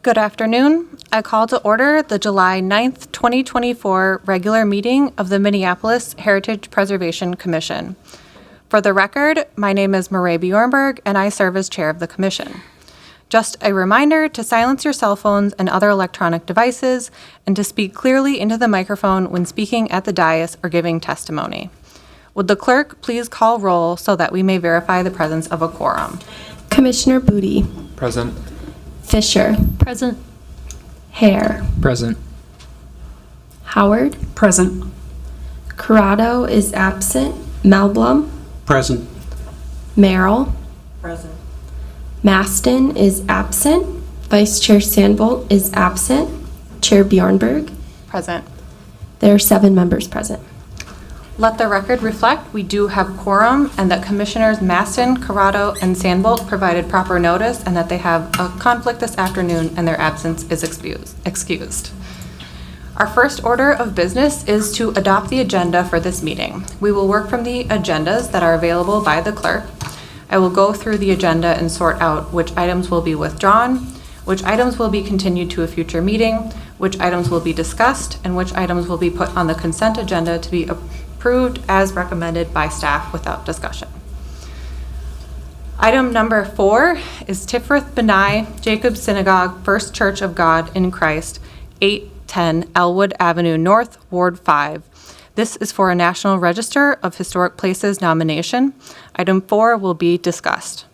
Good afternoon. I call to order the July 9th, 2024 regular meeting of the Minneapolis Heritage Preservation Commission. For the record, my name is Marae Bjornberg and I serve as chair of the commission. Just a reminder to silence your cell phones and other electronic devices and to speak clearly into the microphone when speaking at the dais or giving testimony. Would the clerk please call roll so that we may verify the presence of a quorum? Commissioner Booty. Present. Fisher. Present. Hare. Present. Howard. Present. Corrado is absent. Melblom. Present. Merrill. Present. Maston is absent. Vice Chair Sandvolt is absent. Chair Bjornberg. Present. There are 7 members present. Let the record reflect we do have quorum and that Commissioners Maston, Corrado, and Sandvolt provided proper notice and that they have a conflict this afternoon and their absence is excused. Our first order of business is to adopt the agenda for this meeting. We will work from the agendas that are available by the clerk. I will go through the agenda and sort out which items will be withdrawn, which items will be continued to a future meeting, which items will be discussed, and which items will be put on the consent agenda to be approved as recommended by staff without discussion. Item number 4 is Tifrith B'nai Jacob Synagogue, First Church of God in Christ, 810 Elwood Avenue North, Ward 5. This is for a National Register of Historic Places nomination. Item 4 will be discussed.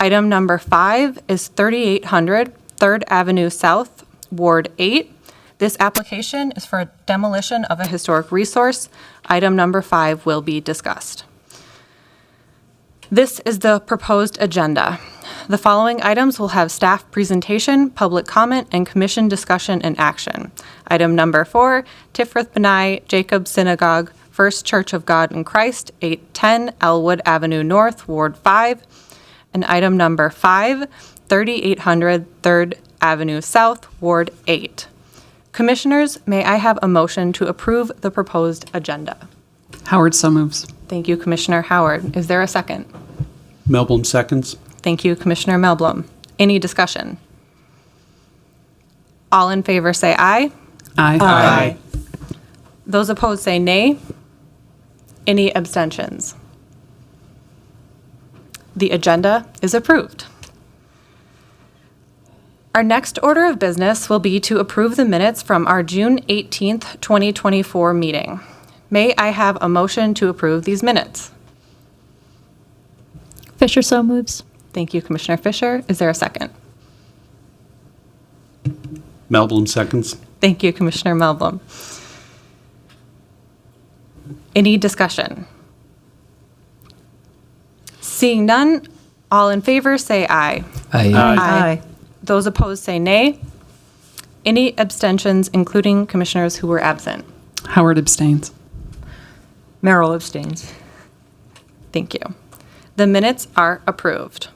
Item number 5 is 3800 3rd Avenue South, Ward 8. This application is for demolition of a historic resource. Item number 5 will be discussed. This is the proposed agenda. The following items will have staff presentation, public comment, and commission discussion and action. Item number 4, Tifrith B'nai Jacob Synagogue, First Church of God in Christ, 810 Elwood Avenue North, Ward 5. And item number 5, 3800 3rd Avenue South, Ward 8. Commissioners, may I have a motion to approve the proposed agenda? Howard so moves. Thank you, Commissioner Howard. Is there a second? Melblom seconds. Thank you, Commissioner Melblom. Any discussion? All in favor say aye. Aye. Aye. Those opposed say nay. Any abstentions? The agenda is approved. Our next order of business will be to approve the minutes from our June 18th, 2024 meeting. May I have a motion to approve these minutes? Fisher so moves. Thank you, Commissioner Fisher. Is there a second? Melblom seconds. Thank you, Commissioner Melblom. Any discussion? Seeing none, all in favor say aye. Aye. Those opposed say nay. Any abstentions, including commissioners who were absent? Howard abstains. Merrill abstains. Thank you. The minutes are approved.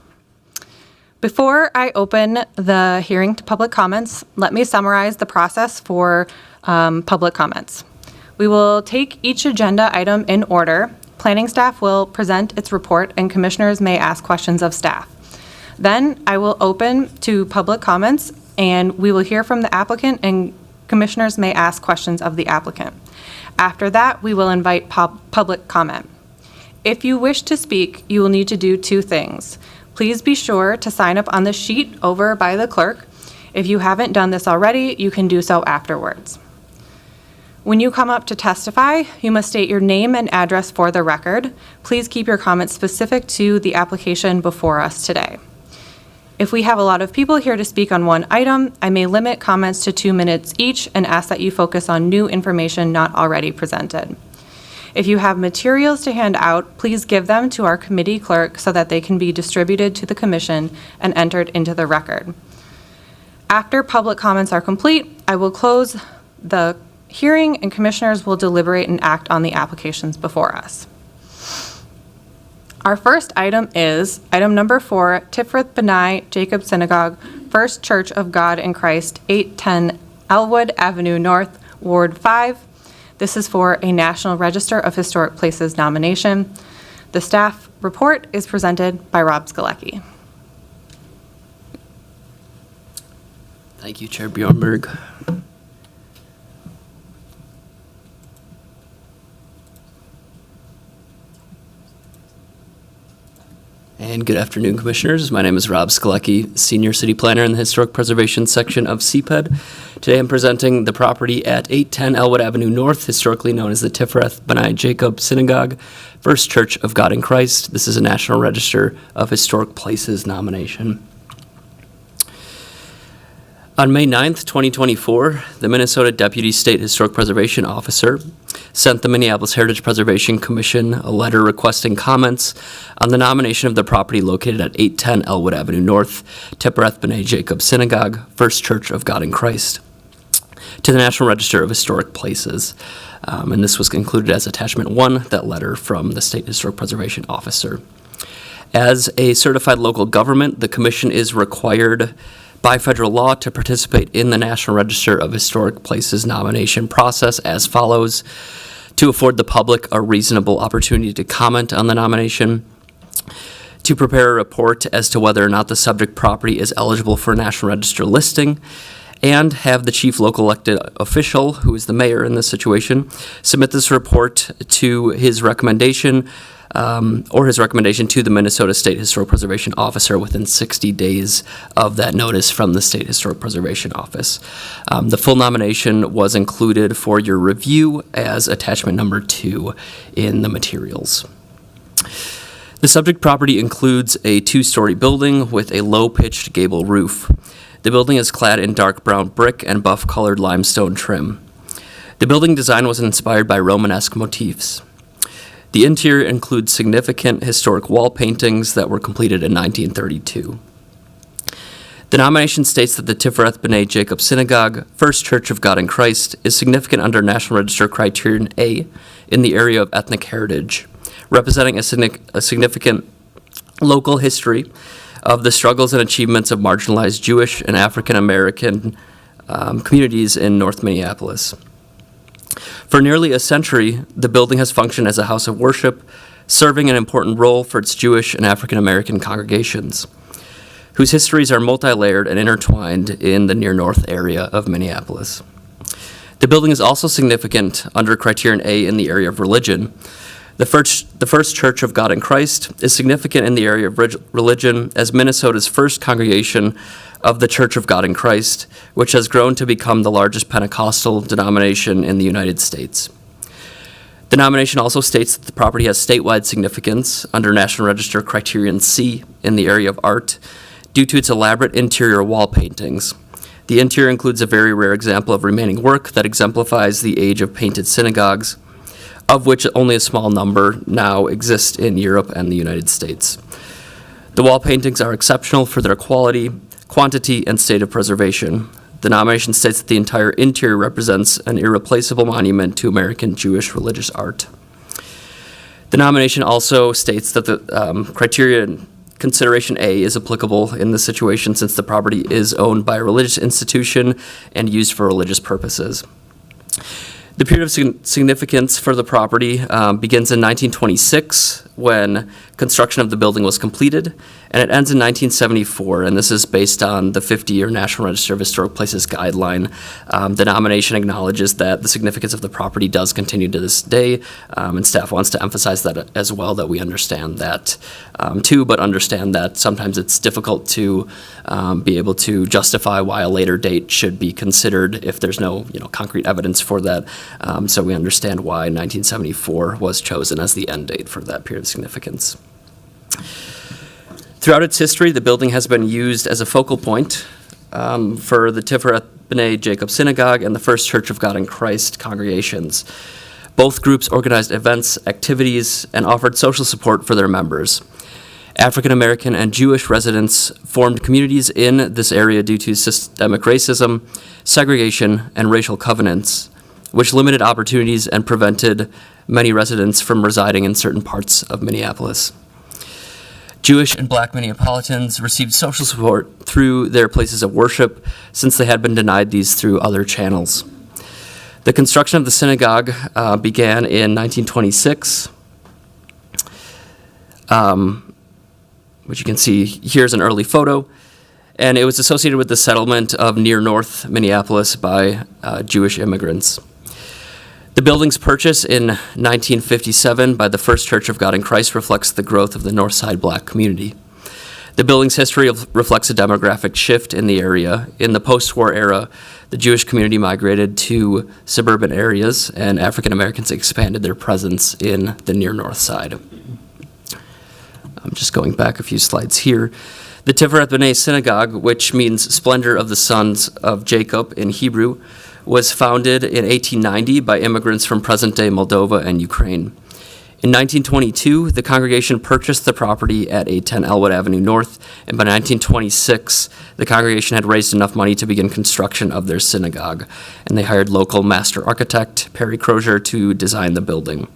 Before I open the hearing to public comments, let me summarize the process for public comments. We will take each agenda item in order. Planning staff will present its report and commissioners may ask questions of staff. Then I will open to public comments and we will hear from the applicant and commissioners may ask questions of the applicant. After that, we will invite public comment. If you wish to speak, you will need to do 2 things. Please be sure to sign up on the sheet over by the clerk. If you haven't done this already, you can do so afterwards. When you come up to testify, you must state your name and address for the record. Please keep your comments specific to the application before us today. If we have a lot of people here to speak on one item, I may limit comments to 2 minutes each and ask that you focus on new information not already presented. If you have materials to hand out, please give them to our committee clerk so that they can be distributed to the commission and entered into the record. After public comments are complete, I will close the hearing and commissioners will deliberate and act on the applications before us. Our first item is item number 4, Tifrith B'nai Jacob Synagogue, First Church of God in Christ, 810 Elwood Avenue North, Ward 5. This is for a National Register of Historic Places nomination. The staff report is presented by Rob Skalecki. Thank you, Chair Bjornberg. And good afternoon, Commissioners. My name is Rob Skalecki, Senior City Planner in the Historic Preservation section of CPED. Today I'm presenting the property at 810 Elwood Avenue North, historically known as the Tifereth B'nai Jacob Synagogue, First Church of God in Christ. This is a National Register of Historic Places nomination. On May 9th, 2024, the Minnesota Deputy State Historic Preservation Officer sent the Minneapolis Heritage Preservation Commission a letter requesting comments on the nomination of the property located at 810 Elwood Avenue North, Tifereth B'nai Jacob Synagogue, First Church of God in Christ, to the National Register of Historic Places. And this was included as Attachment 1, that letter from the State Historic Preservation Officer. As a certified local government, the Commission is required by federal law to participate in the National Register of Historic Places nomination process as follows: to afford the public a reasonable opportunity to comment on the nomination, to prepare a report as to whether or not the subject property is eligible for a National Register listing, and have the chief local elected official, who is the mayor in this situation, submit this report to his recommendation or his recommendation to the Minnesota State Historic Preservation Officer within 60 days of that notice from the State Historic Preservation Office. The full nomination was included for your review as attachment number 2 in the materials. The subject property includes a 2-story building with a low-pitched gable roof. The building is clad in dark brown brick and buff-colored limestone trim. The building design was inspired by Romanesque motifs. The interior includes significant historic wall paintings that were completed in 1932. The nomination states that the Tifereth B'nai Jacob Synagogue, First Church of God in Christ, is significant under National Register Criterion A in the area of ethnic heritage, representing a significant local history of the struggles and achievements of marginalized Jewish and African American communities in North Minneapolis. For nearly a century, the building has functioned as a house of worship, serving an important role for its Jewish and African American congregations, whose histories are multi-layered and intertwined in the near north area of Minneapolis. The building is also significant under Criterion A in the area of religion. The First Church of God in Christ is significant in the area of religion as Minnesota's first congregation of the Church of God in Christ, which has grown to become the largest Pentecostal denomination in the United States. The nomination also states that the property has statewide significance under National Register Criterion C in the area of art due to its elaborate interior wall paintings. The interior includes a very rare example of remaining work that exemplifies the age of painted synagogues, of which only a small number now exist in Europe and the United States. The wall paintings are exceptional for their quality, quantity, and state of preservation. The nomination states that the entire interior represents an irreplaceable monument to American Jewish religious art. The nomination also states that the criterion consideration A is applicable in this situation since the property is owned by a religious institution and used for religious purposes. The period of significance for the property begins in 1926 when construction of the building was completed, and it ends in 1974, and this is based on the 50-year National Register of Historic Places guideline. The nomination acknowledges that the significance of the property does continue to this day, and staff wants to emphasize that as well, that we understand that too, but understand that sometimes it's difficult to be able to justify why a later date should be considered if there's no concrete evidence for that. So we understand why 1974 was chosen as the end date for that period of significance. Throughout its history, the building has been used as a focal point for the Tifereth B'nai Jacob Synagogue and the First Church of God in Christ congregations. Both groups organized events, activities, and offered social support for their members. African American and Jewish residents formed communities in this area due to systemic racism, segregation, and racial covenants, which limited opportunities and prevented many residents from residing in certain parts of Minneapolis. Jewish and Black Minneapolitans received social support through their places of worship since they had been denied these through other channels. The construction of the synagogue began in 1926, which you can see here's an early photo, and it was associated with the settlement of near North Minneapolis by Jewish immigrants. The building's purchase in 1957 by the First Church of God in Christ reflects the growth of the North Side Black community. The building's history reflects a demographic shift in the area. In the post-war era, the Jewish community migrated to suburban areas, and African Americans expanded their presence in the near North Side. I'm just going back a few slides here. The Tiferet B'nai Synagogue, which means splendor of the sons of Jacob in Hebrew, was founded in 1890 by immigrants from present-day Moldova and Ukraine. In 1922, the congregation purchased the property at 810 Elwood Avenue North, and by 1926, the congregation had raised enough money to begin construction of their synagogue, and they hired local master architect Perry Crozier to design the building.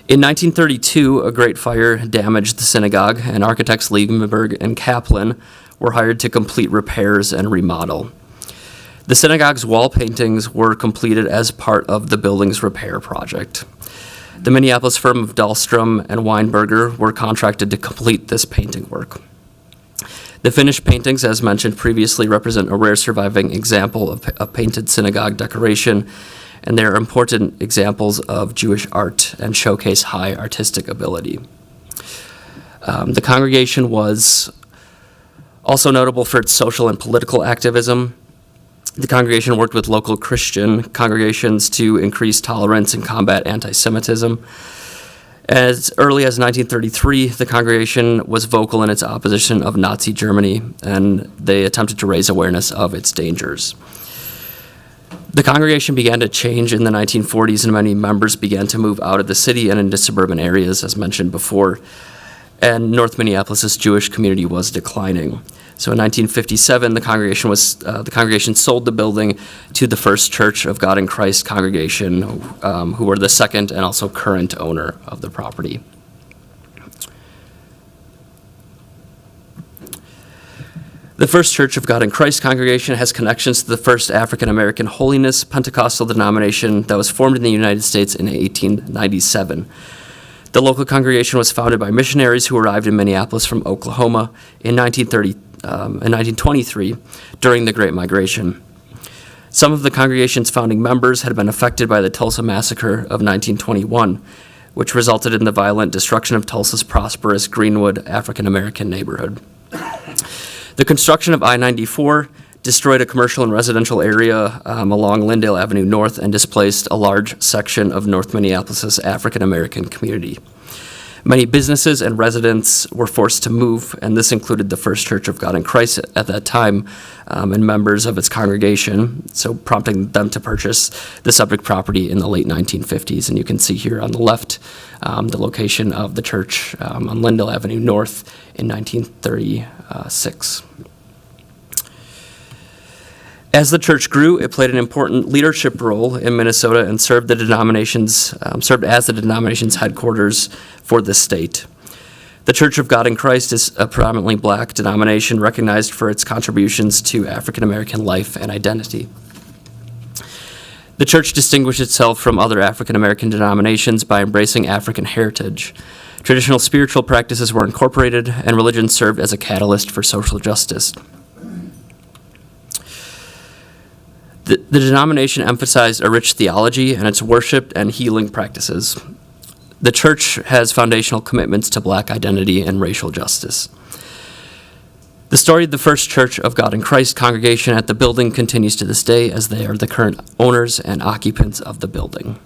In 1932, a great fire damaged the synagogue, and architects Liebenberg and Kaplan were hired to complete repairs and remodel. The synagogue's wall paintings were completed as part of the building's repair project. The Minneapolis firm of Dahlstrom and Weinberger were contracted to complete this painting work. The finished paintings, as mentioned previously, represent a rare surviving example of painted synagogue decoration, and they are important examples of Jewish art and showcase high artistic ability. The congregation was also notable for its social and political activism. The congregation worked with local Christian congregations to increase tolerance and combat anti-Semitism. As early as 1933, the congregation was vocal in its opposition of Nazi Germany, and they attempted to raise awareness of its dangers. The congregation began to change in the 1940s, and many members began to move out of the city and into suburban areas, as mentioned before, and North Minneapolis' Jewish community was declining. So in 1957, the congregation sold the building to the First Church of God in Christ congregation, who were the second and also current owner of the property. The First Church of God in Christ congregation has connections to the first African American Holiness Pentecostal denomination that was formed in the United States in 1897. The local congregation was founded by missionaries who arrived in Minneapolis from Oklahoma in 1923 during the Great Migration. Some of the congregation's founding members had been affected by the Tulsa Massacre of 1921, which resulted in the violent destruction of Tulsa's prosperous Greenwood African American neighborhood. The construction of I-94 destroyed a commercial and residential area along Lyndale Avenue North and displaced a large section of North Minneapolis' African American community. Many businesses and residents were forced to move, and this included the First Church of God in Christ at that time and members of its congregation, so prompting them to purchase the subject property in the late 1950s. And you can see here on the left the location of the church on Lyndale Avenue North in 1936. As the church grew, it played an important leadership role in Minnesota and served as the denomination's headquarters for the state. The Church of God in Christ is a predominantly black denomination recognized for its contributions to African American life and identity. The church distinguished itself from other African American denominations by embracing African heritage. Traditional spiritual practices were incorporated, and religion served as a catalyst for social justice. The denomination emphasized a rich theology and its worship and healing practices. The church has foundational commitments to black identity and racial justice. The story of the First Church of God in Christ congregation at the building continues to this day, as they are the current owners and occupants of the building.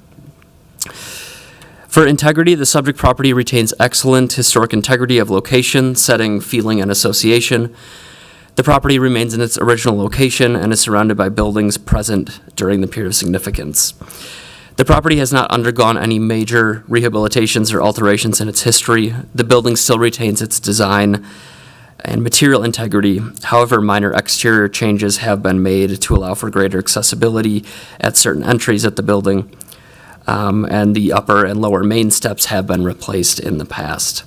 For integrity, the subject property retains excellent historic integrity of location, setting, feeling, and association. The property remains in its original location and is surrounded by buildings present during the period of significance. The property has not undergone any major rehabilitations or alterations in its history. The building still retains its design and material integrity. However, minor exterior changes have been made to allow for greater accessibility at certain entries at the building, and the upper and lower main steps have been replaced in the past.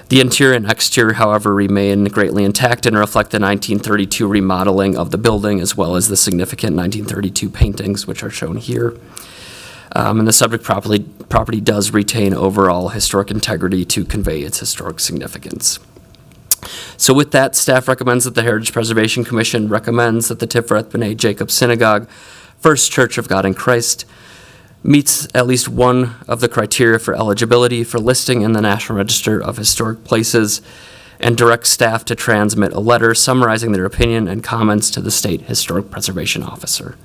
The interior and exterior, however, remain greatly intact and reflect the 1932 remodeling of the building, as well as the significant 1932 paintings, which are shown here. And the subject property does retain overall historic integrity to convey its historic significance. So with that, staff recommends that the Heritage Preservation Commission recommends that the Tiferet B'nai Jacob Synagogue, First Church of God in Christ, meets at least one of the criteria for eligibility for listing in the National Register of Historic Places, and directs staff to transmit a letter summarizing their opinion and comments to the State Historic Preservation Officer.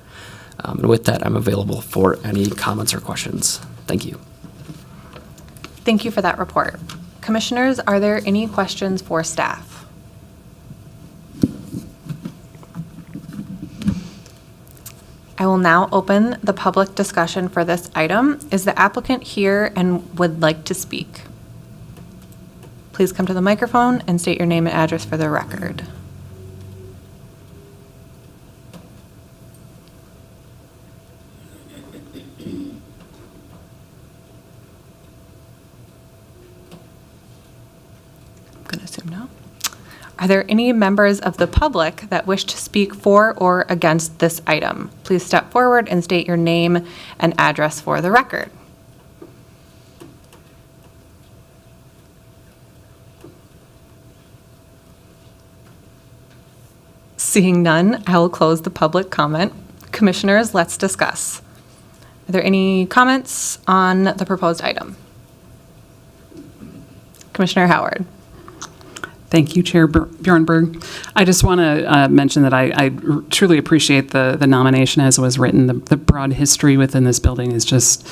And with that, I'm available for any comments or questions. Thank you. Thank you for that report. Commissioners, are there any questions for staff? I will now open the public discussion for this item. Is the applicant here and would like to speak? Please come to the microphone and state your name and address for the record. I'm going to assume no. Are there any members of the public that wish to speak for or against this item? Please step forward and state your name and address for the record. Seeing none, I will close the public comment. Commissioners, let's discuss. Are there any comments on the proposed item? Commissioner Howard. Thank you, Chair Bjornberg. I just want to mention that I truly appreciate the nomination as was written. The broad history within this building is just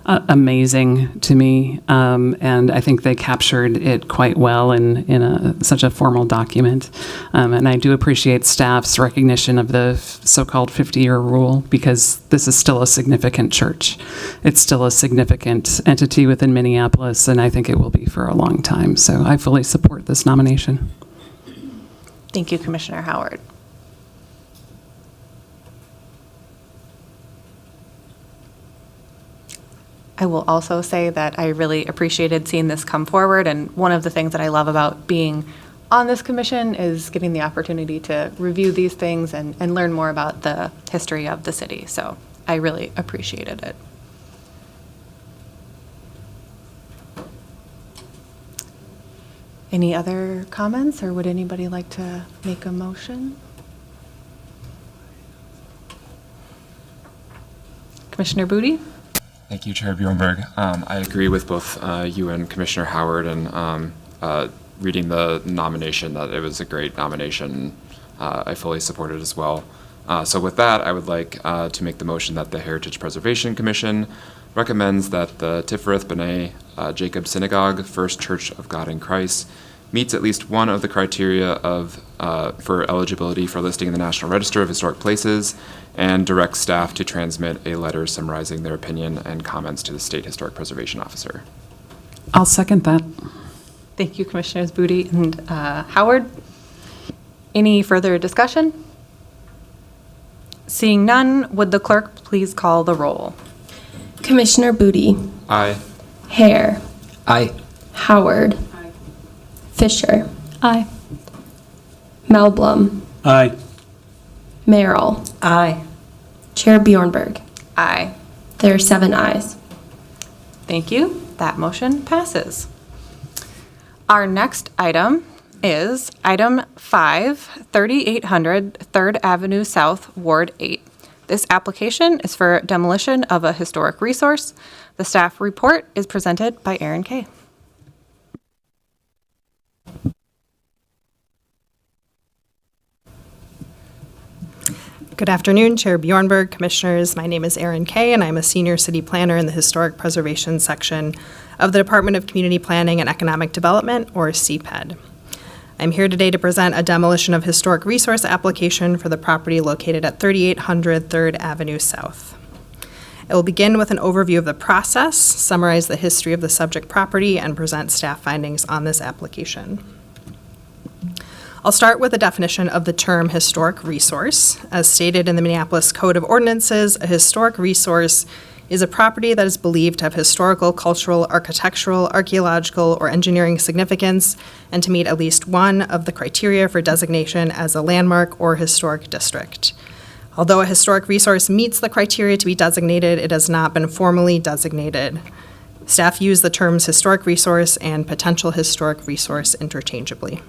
amazing to me, and I think they captured it quite well in such a formal document. And I do appreciate staff's recognition of the so-called 50-year rule, because this is still a significant church. It's still a significant entity within Minneapolis, and I think it will be for a long time. So I fully support this nomination. Thank you, Commissioner Howard. I will also say that I really appreciated seeing this come forward, and one of the things that I love about being on this commission is getting the opportunity to review these things and learn more about the history of the city. So I really appreciated it. Any other comments, or would anybody like to make a motion? Commissioner Booty? Thank you, Chair Bjornberg. I agree with both you and Commissioner Howard, and reading the nomination, that it was a great nomination. I fully support it as well. So with that, I would like to make the motion that the Heritage Preservation Commission recommends that the Tiferet B'nai Jacob Synagogue, First Church of God in Christ, meets at least one of the criteria for eligibility for listing in the National Register of Historic Places, and directs staff to transmit a letter summarizing their opinion and comments to the State Historic Preservation Officer. I'll second that. Thank you, Commissioners Booty and Howard. Any further discussion? Seeing none, would the clerk please call the roll? Commissioner Booty. Aye. Hare. Aye. Howard. Fisher. Aye. Melblom. Aye. Merrill. Aye. Chair Bjornberg. Aye. There are 7 ayes. Thank you. That motion passes. Our next item is item 5, 3800 3rd Avenue South, Ward 8. This application is for demolition of a historic resource. The staff report is presented by Aaron Kay. Good afternoon, Chair Bjornberg, Commissioners. My name is Erin Kay, and I'm a senior city planner in the Historic Preservation section of the Department of Community Planning and Economic Development, or CPED. I'm here today to present a demolition of historic resource application for the property located at 3800 3rd Avenue South. I will begin with an overview of the process, summarize the history of the subject property, and present staff findings on this application. I'll start with a definition of the term historic resource. As stated in the Minneapolis Code of Ordinances, a historic resource is a property that is believed to have historical, cultural, architectural, archaeological, or engineering significance, and to meet at least one of the criteria for designation as a landmark or historic district. Although a historic resource meets the criteria to be designated, it has not been formally designated. Staff use the terms historic resource and potential historic resource interchangeably.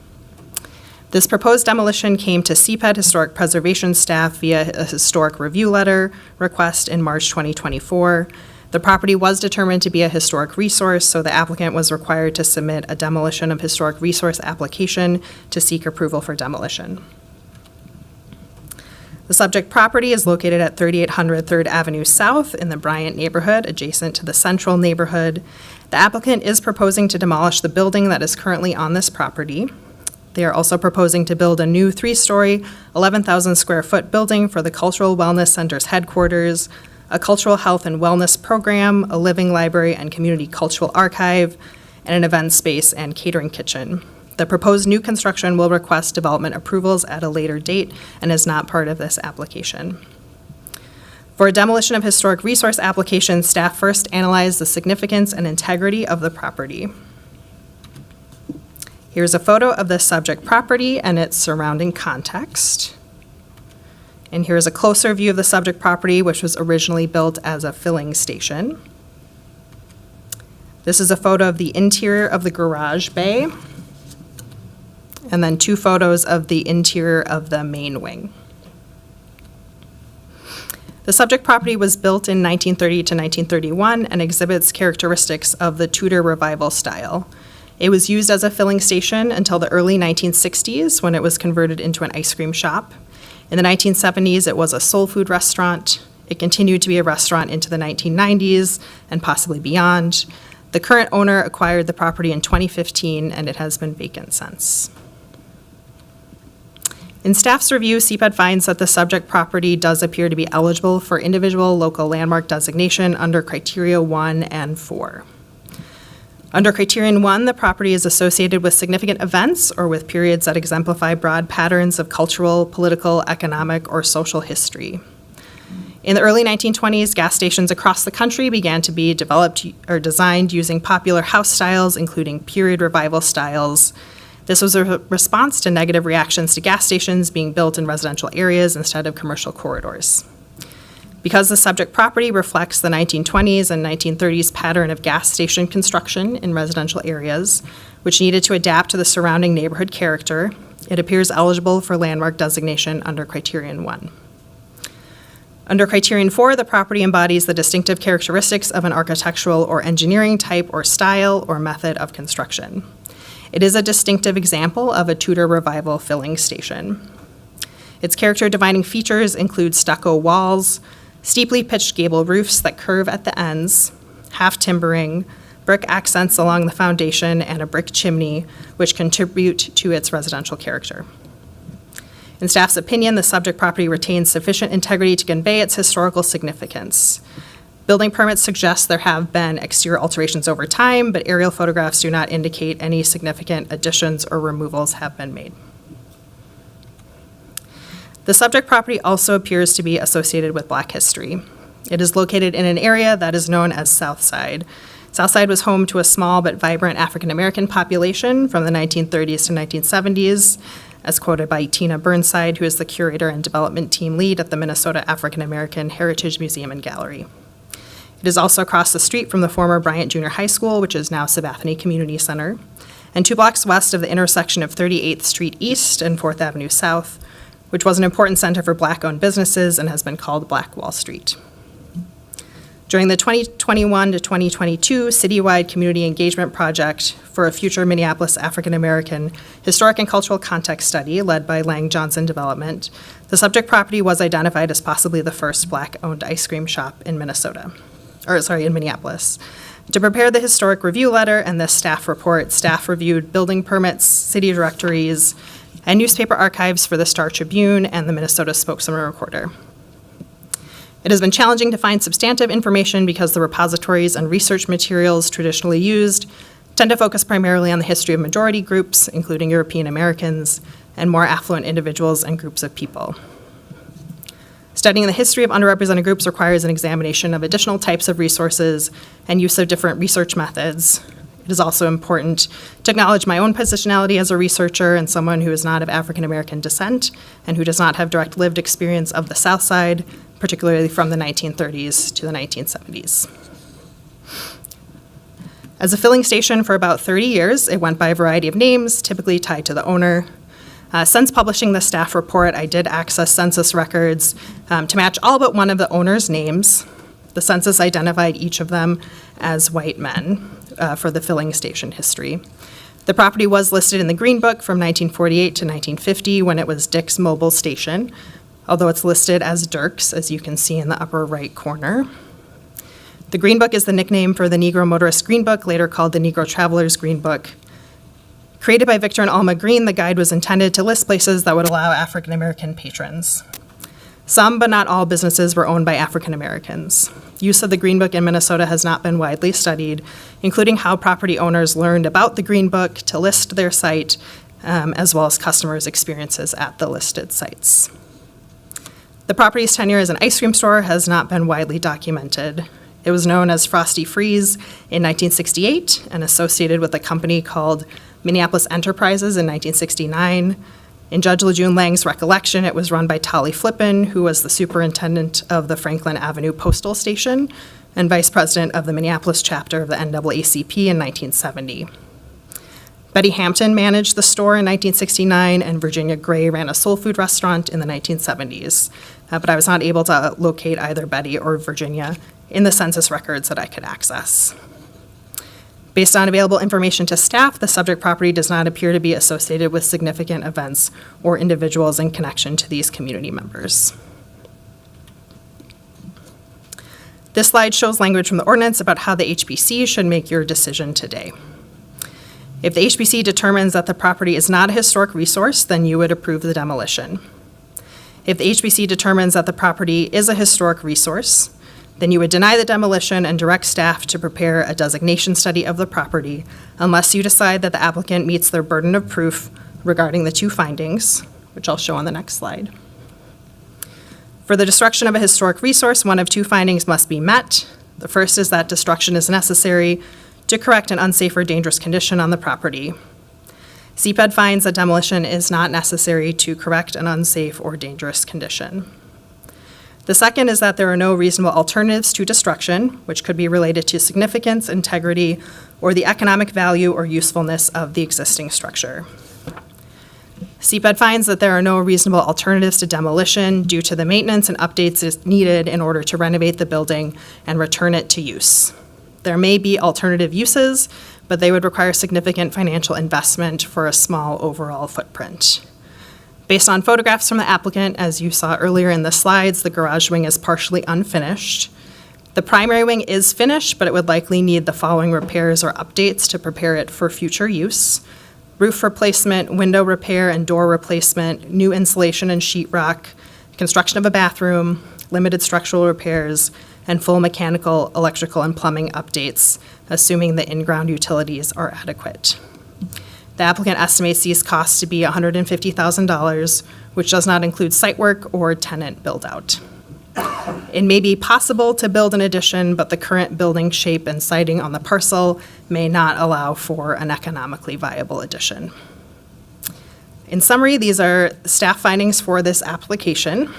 This proposed demolition came to CPED Historic Preservation staff via a historic review letter request in March 2024. The property was determined to be a historic resource, so the applicant was required to submit a demolition of historic resource application to seek approval for demolition. The subject property is located at 3800 3rd Avenue South in the Bryant neighborhood, adjacent to the Central neighborhood. The applicant is proposing to demolish the building that is currently on this property. They are also proposing to build a new 3-story, 11,000 square foot building for the Cultural Wellness Center's headquarters, a cultural health and wellness program, a living library and community cultural archive, and an event space and catering kitchen. The proposed new construction will request development approvals at a later date and is not part of this application. For a demolition of historic resource application, staff first analyzed the significance and integrity of the property. Here's a photo of the subject property and its surrounding context. And here's a closer view of the subject property, which was originally built as a filling station. This is a photo of the interior of the garage bay, and then 2 photos of the interior of the main wing. The subject property was built in 1930 to 1931 and exhibits characteristics of the Tudor Revival style. It was used as a filling station until the early 1960s, when it was converted into an ice cream shop. In the 1970s, it was a soul food restaurant. It continued to be a restaurant into the 1990s and possibly beyond. The current owner acquired the property in 2015, and it has been vacant since. In staff's review, CPED finds that the subject property does appear to be eligible for individual local landmark designation under Criteria 1 and 4. Under Criterion 1, the property is associated with significant events or with periods that exemplify broad patterns of cultural, political, economic, or social history. In the early 1920s, gas stations across the country began to be developed or designed using popular house styles, including period revival styles. This was a response to negative reactions to gas stations being built in residential areas instead of commercial corridors. Because the subject property reflects the 1920s and 1930s pattern of gas station construction in residential areas, which needed to adapt to the surrounding neighborhood character, it appears eligible for landmark designation under Criterion 1. Under Criterion 4, the property embodies the distinctive characteristics of an architectural or engineering type or style or method of construction. It is a distinctive example of a Tudor Revival filling station. Its character-defining features include stucco walls, steeply pitched gable roofs that curve at the ends, half timbering, brick accents along the foundation, and a brick chimney, which contribute to its residential character. In staff's opinion, the subject property retains sufficient integrity to convey its historical significance. Building permits suggest there have been exterior alterations over time, but aerial photographs do not indicate any significant additions or removals have been made. The subject property also appears to be associated with Black history. It is located in an area that is known as Southside. Southside was home to a small but vibrant African-American population from the 1930s to 1970s, as quoted by Tina Burnside, who is the curator and development team lead at the Minnesota African-American Heritage Museum and Gallery. It is also across the street from the former Bryant Junior High School, which is now Sabathani Community Center, and 2 blocks west of the intersection of 38th Street East and 4th Avenue South, which was an important center for Black-owned businesses and has been called Black Wall Street. During the 2021 to 2022 citywide community engagement project for a future Minneapolis African-American historic and cultural context study led by Lang Johnson Development, the subject property was identified as possibly the first Black-owned ice cream shop in Minneapolis. To prepare the historic review letter and this staff report, staff reviewed building permits, city directories, and newspaper archives for the Star Tribune and the Minnesota Spokesman Recorder. It has been challenging to find substantive information because the repositories and research materials traditionally used tend to focus primarily on the history of majority groups, including European Americans, and more affluent individuals and groups of people. Studying the history of underrepresented groups requires an examination of additional types of resources and use of different research methods. It is also important to acknowledge my own positionality as a researcher and someone who is not of African American descent and who does not have direct lived experience of the South Side, particularly from the 1930s to the 1970s. As a filling station for about 30 years, it went by a variety of names, typically tied to the owner. Since publishing the staff report, I did access census records to match all but one of the owners' names. The census identified each of them as white men for the filling station history. The property was listed in the Green Book from 1948 to 1950 when it was Dick's Mobile Station, although it's listed as Dirk's, as you can see in the upper right corner. The Green Book is the nickname for the Negro Motorist Green Book, later called the Negro Traveler's Green Book. Created by Victor and Alma Green, the guide was intended to list places that would allow African American patrons. Some, but not all, businesses were owned by African Americans. Use of the Green Book in Minnesota has not been widely studied, including how property owners learned about the Green Book to list their site, as well as customers' experiences at the listed sites. The property's tenure as an ice cream store has not been widely documented. It was known as Frosty Freeze in 1968 and associated with a company called Minneapolis Enterprises in 1969. In Judge LeJune Lang's recollection, it was run by Tolly Flippin, who was the superintendent of the Franklin Avenue Postal Station and vice president of the Minneapolis chapter of the NAACP in 1970. Betty Hampton managed the store in 1969, and Virginia Gray ran a soul food restaurant in the 1970s. But I was not able to locate either Betty or Virginia in the census records that I could access. Based on available information to staff, the subject property does not appear to be associated with significant events or individuals in connection to these community members. This slide shows language from the ordinance about how the HPC should make your decision today. If the HPC determines that the property is not a historic resource, then you would approve the demolition. If the HPC determines that the property is a historic resource, then you would deny the demolition and direct staff to prepare a designation study of the property unless you decide that the applicant meets their burden of proof regarding the two findings, which I'll show on the next slide. For the destruction of a historic resource, one of two findings must be met. The first is that destruction is necessary to correct an unsafe or dangerous condition on the property. CPED finds that demolition is not necessary to correct an unsafe or dangerous condition. The second is that there are no reasonable alternatives to destruction, which could be related to significance, integrity, or the economic value or usefulness of the existing structure. CPED finds that there are no reasonable alternatives to demolition due to the maintenance and updates needed in order to renovate the building and return it to use. There may be alternative uses, but they would require significant financial investment for a small overall footprint. Based on photographs from the applicant, as you saw earlier in the slides, the garage wing is partially unfinished. The primary wing is finished, but it would likely need the following repairs or updates to prepare it for future use: roof replacement, window repair and door replacement, new insulation and sheetrock, construction of a bathroom, limited structural repairs, and full mechanical, electrical, and plumbing updates, assuming the in-ground utilities are adequate. The applicant estimates these costs to be $150,000, which does not include site work or tenant build-out. It may be possible to build an addition, but the current building shape and siting on the parcel may not allow for an economically viable addition. In summary, these are staff findings for this application.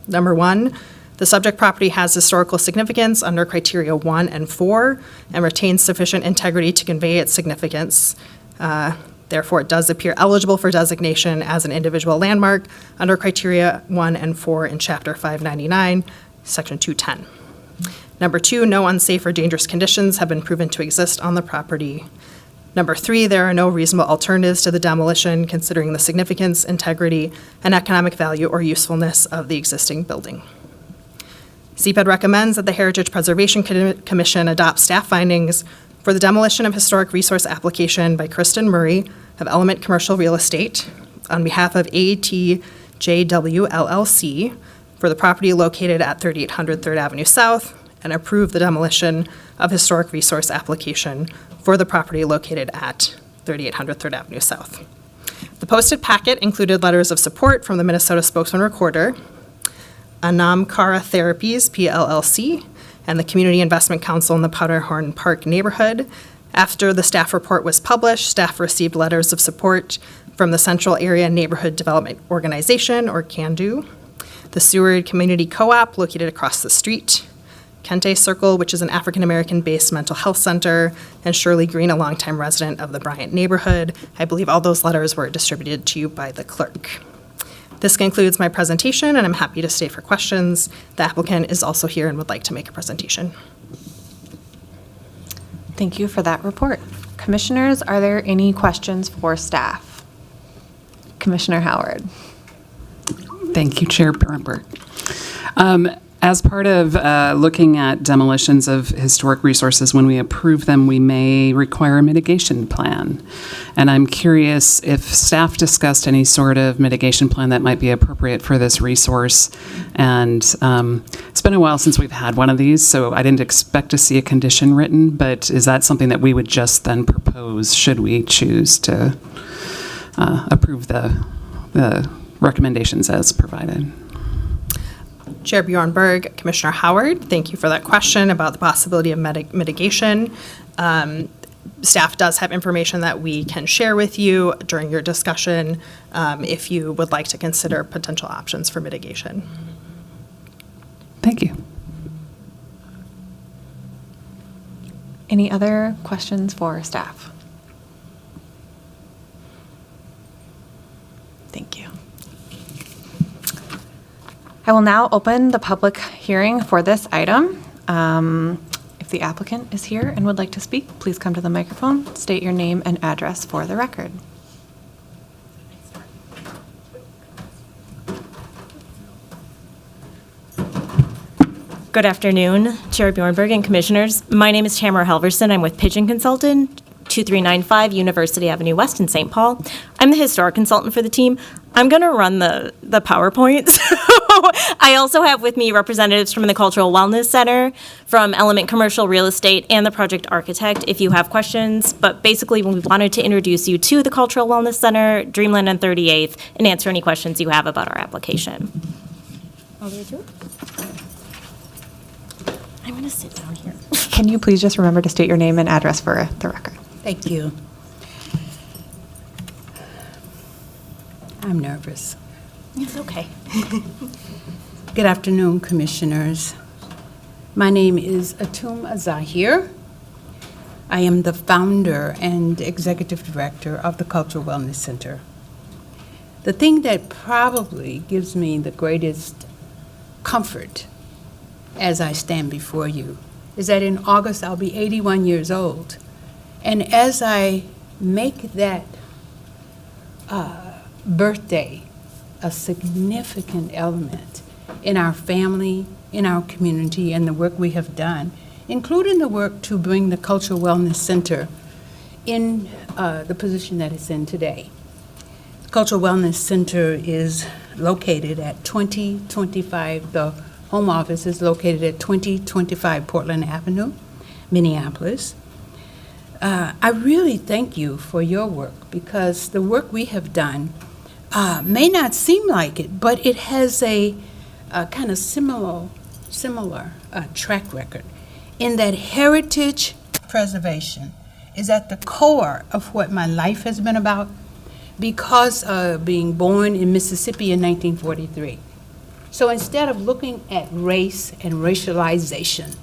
Number one, the subject property has historical significance under criteria 1 and 4 and retains sufficient integrity to convey its significance. Therefore, it does appear eligible for designation as an individual landmark under criteria 1 and 4 in Chapter 599, Section 210. Number 2, no unsafe or dangerous conditions have been proven to exist on the property. Number 3, there are no reasonable alternatives to the demolition considering the significance, integrity, and economic value or usefulness of the existing building. CPED recommends that the Heritage Preservation Commission adopt staff findings for the demolition of historic resource application by Kristen Murray of Element Commercial Real Estate on behalf of ATJW LLC for the property located at 3800 3rd Avenue South, and approve the demolition of historic resource application for the property located at 3800 3rd Avenue South. The posted packet included letters of support from the Minnesota Spokesman Recorder, Anamkara Therapies, PLLC, and the Community Investment Council in the Powderhorn Park neighborhood. After the staff report was published, staff received letters of support from the Central Area Neighborhood Development Organization, or CANDO, the Seward Community Co-op located across the street, Kente Circle, which is an African-American-based mental health center, and Shirley Green, a longtime resident of the Bryant neighborhood. I believe all those letters were distributed to you by the clerk. This concludes my presentation, and I'm happy to stay for questions. The applicant is also here and would like to make a presentation. Thank you for that report. Commissioners, are there any questions for staff? Commissioner Howard. Thank you, Chair Bernberg. As part of looking at demolitions of historic resources, when we approve them, we may require a mitigation plan. And I'm curious if staff discussed any sort of mitigation plan that might be appropriate for this resource. And it's been a while since we've had one of these, so I didn't expect to see a condition written, but is that something that we would just then propose should we choose to approve the recommendations as provided? Chair Bjornberg, Commissioner Howard, thank you for that question about the possibility of mitigation. Staff does have information that we can share with you during your discussion if you would like to consider potential options for mitigation. Thank you. Any other questions for staff? Thank you. I will now open the public hearing for this item. If the applicant is here and would like to speak, please come to the microphone, state your name and address for the record. Good afternoon, Chair Bjornberg and Commissioners. My name is Tamara Halverson. I'm with Pigeon Consultant, 2395 University Avenue West in St. Paul. I'm the historic consultant for the team. I'm going to run the PowerPoint. So I also have with me representatives from the Cultural Wellness Center, from Element Commercial Real Estate, and the project architect if you have questions. But basically, we wanted to introduce you to the Cultural Wellness Center, Dreamland on 38th, and answer any questions you have about our application. I'm going to sit down here. Can you please just remember to state your name and address for the record? Thank you. I'm nervous. It's okay. Good afternoon, Commissioners. My name is Atum Azahir. I am the founder and executive director of the Cultural Wellness Center. The thing that probably gives me the greatest comfort as I stand before you is that in August I'll be 81 years old. And as I make that birthday a significant element in our family, in our community, and the work we have done, including the work to bring the Cultural Wellness Center in the position that it's in today. The Cultural Wellness Center is located at 2025, the home office is located at 2025 Portland Avenue, Minneapolis. I really thank you for your work because the work we have done may not seem like it, but it has a kind of similar track record in that heritage preservation is at the core of what my life has been about because of being born in Mississippi in 1943. So instead of looking at race and racialization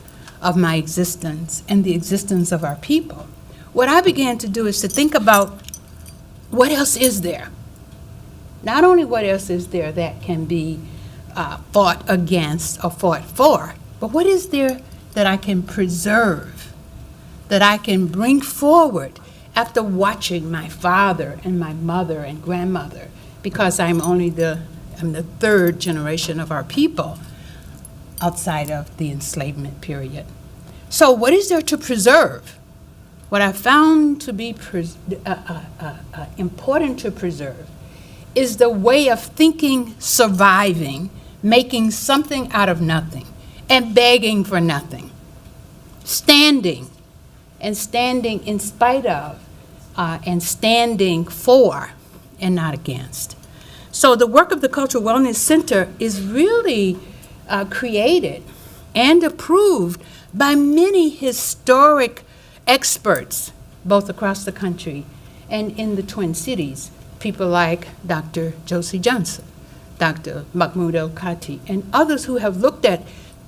of my existence and the existence of our people, what I began to do is to think about what else is there. Not only what else is there that can be fought against or fought for, but what is there that I can preserve, that I can bring forward after watching my father and my mother and grandmother, because I'm the third generation of our people outside of the enslavement period. So what is there to preserve? What I found to be important to preserve is the way of thinking, surviving, making something out of nothing, and begging for nothing. Standing, and standing in spite of, and standing for, and not against. So the work of the Cultural Wellness Center is really created and approved by many historic experts, both across the country and in the Twin Cities. People like Dr. Josie Johnson, Dr. Mahmoud El Khati, and others who have looked at,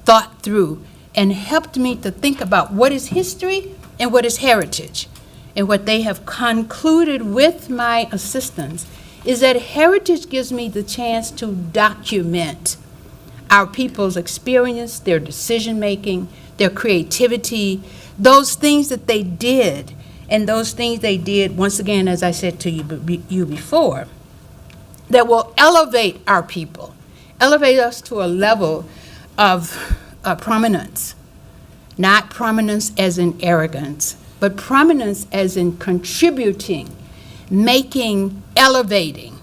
thought through, and helped me to think about what is history and what is heritage. And what they have concluded with my assistance is that heritage gives me the chance to document our people's experience, their decision-making, their creativity, those things that they did, and those things they did, once again, as I said to you before, that will elevate our people, elevate us to a level of prominence, not prominence as in arrogance, but prominence as in contributing, making, elevating.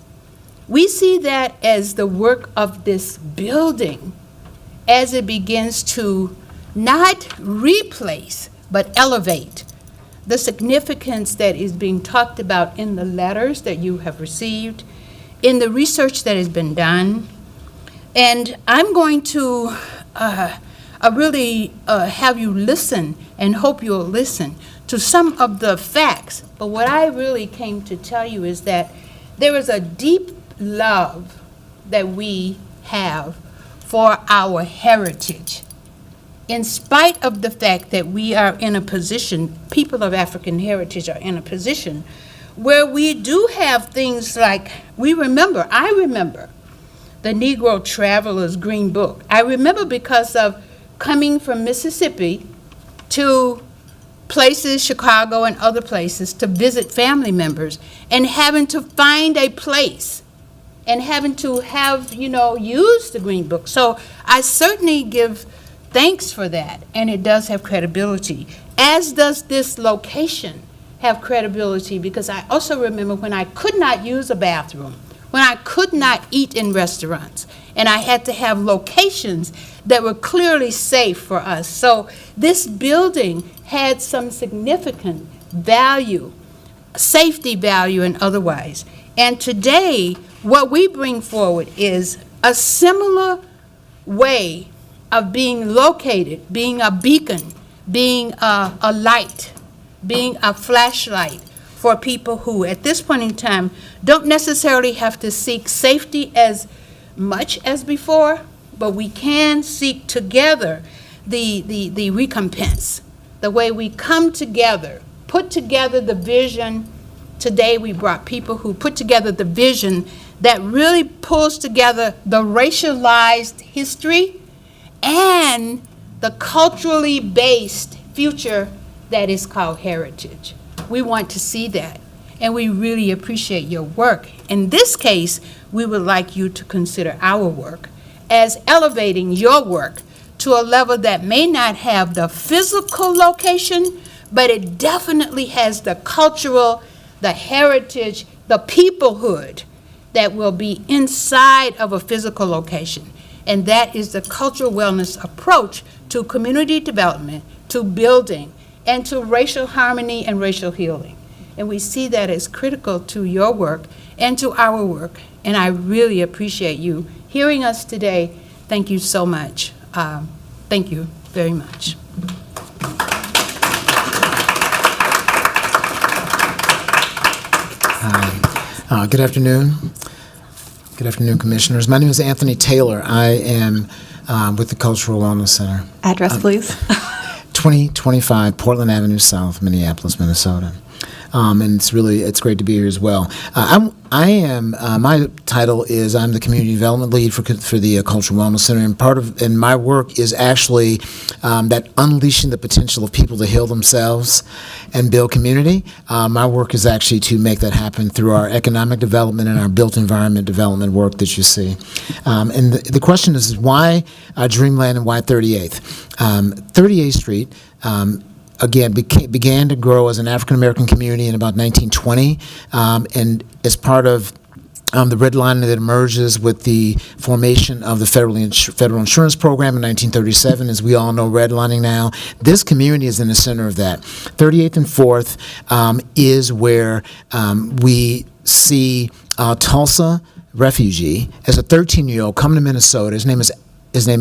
We see that as the work of this building as it begins to not replace, but elevate the significance that is being talked about in the letters that you have received, in the research that has been done. And I'm going to really have you listen, and hope you'll listen to some of the facts. But what I really came to tell you is that there is a deep love that we have for our heritage, in spite of the fact that we are in a position, people of African heritage are in a position where we do have things like, I remember the Negro Traveler's Green Book. I remember because of coming from Mississippi to places, Chicago and other places, to visit family members and having to find a place and having to have, use the Green Book. So I certainly give thanks for that, and it does have credibility, as does this location have credibility, because I also remember when I could not use a bathroom, when I could not eat in restaurants, and I had to have locations that were clearly safe for us. So this building had some significant value, safety value and otherwise. And today, what we bring forward is a similar way of being located, being a beacon, being a light, being a flashlight for people who, at this point in time, don't necessarily have to seek safety as much as before, but we can seek together the recompense, the way we come together, put together the vision. Today we brought people who put together the vision that really pulls together the racialized history and the culturally based future that is called heritage. We want to see that, and we really appreciate your work. In this case, we would like you to consider our work as elevating your work to a level that may not have the physical location, but it definitely has the cultural, the heritage, the peoplehood that will be inside of a physical location. And that is the cultural wellness approach to community development, to building, and to racial harmony and racial healing. And we see that as critical to your work and to our work. And I really appreciate you hearing us today. Thank you so much. Thank you very much. Hi. Good afternoon. Good afternoon, Commissioners. My name is Anthony Taylor. I am with the Cultural Wellness Center. Address, please. 2025 Portland Avenue South, Minneapolis, Minnesota. And it's great to be here as well. My title is I'm the Community Development Lead for the Cultural Wellness Center, and my work is actually that unleashing the potential of people to heal themselves and build community. My work is actually to make that happen through our economic development and our built environment development work that you see. And the question is why Dreamland and why 38th? 38th Street again, began to grow as an African-American community in about 1920, and as part of the redlining that emerges with the formation of the federal insurance program in 1937, as we all know, redlining now. This community is in the center of that. 38th and 4th is where we see Tulsa refugee as a 13-year-old come to Minnesota. His name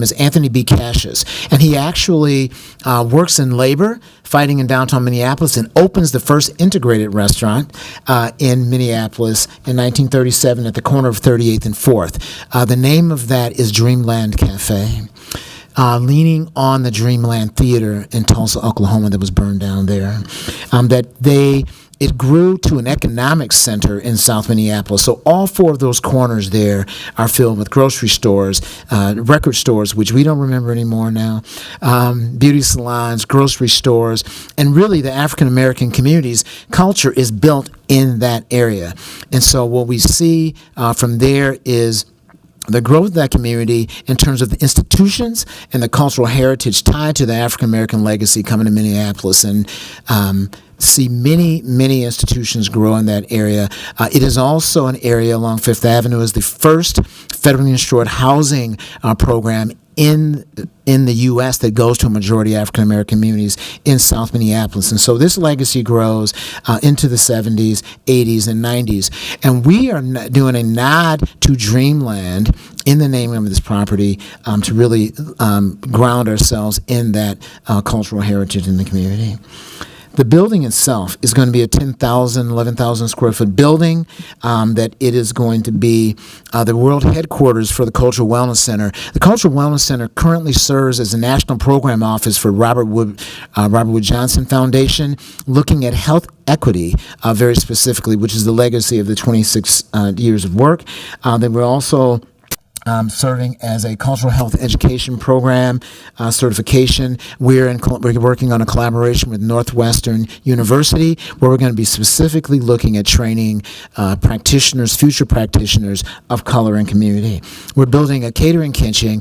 is Anthony B. Cassius, and he actually works in labor, fighting in downtown Minneapolis, and opens the first integrated restaurant in Minneapolis in 1937 at the corner of 38th and 4th. The name of that is Dreamland Cafe. leaning on the Dreamland Theater in Tulsa, Oklahoma, that was burned down there. It grew to an economic center in South Minneapolis. So all 4 of those corners there are filled with grocery stores, record stores, which we don't remember anymore now, beauty salons, grocery stores, and really the African American community's culture is built in that area. And so what we see from there is the growth of that community in terms of the institutions and the cultural heritage tied to the African American legacy coming to Minneapolis, and see many institutions grow in that area. It is also an area along Fifth Avenue as the first federally insured housing program in the U.S. that goes to a majority African American communities in South Minneapolis. And so this legacy grows into the 70s, 80s, and 90s. And we are doing a nod to Dreamland in the naming of this property to really ground ourselves in that cultural heritage in the community. The building itself is going to be a 10,000, 11,000 square foot building that it is going to be the world headquarters for the Cultural Wellness Center. The Cultural Wellness Center currently serves as a national program office for Robert Wood Johnson Foundation, looking at health equity very specifically, which is the legacy of the 26 years of work. They were also serving as a cultural health education program certification. We're working on a collaboration with Northwestern University, where we're going to be specifically looking at training future practitioners of color and community. We're building a catering kitchen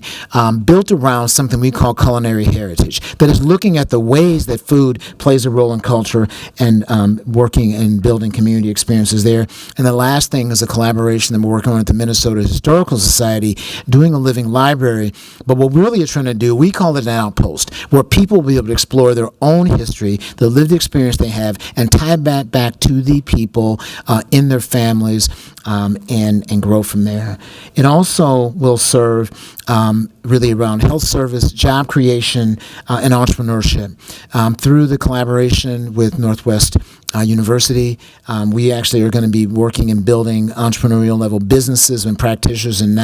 built around something we call culinary heritage, that is looking at the ways that food plays a role in culture and working and building community experiences there. And the last thing is a collaboration that we're working on at the Minnesota Historical Society, doing a living library. But what we really are trying to do, we call it an outpost, where people will be able to explore their own history, the lived experience they have, and tie that back to the people in their families and grow from there. It also will serve really around health service, job creation, and entrepreneurship. Through the collaboration with Northwest University, we actually are going to be working and building entrepreneurial level businesses and practitioners and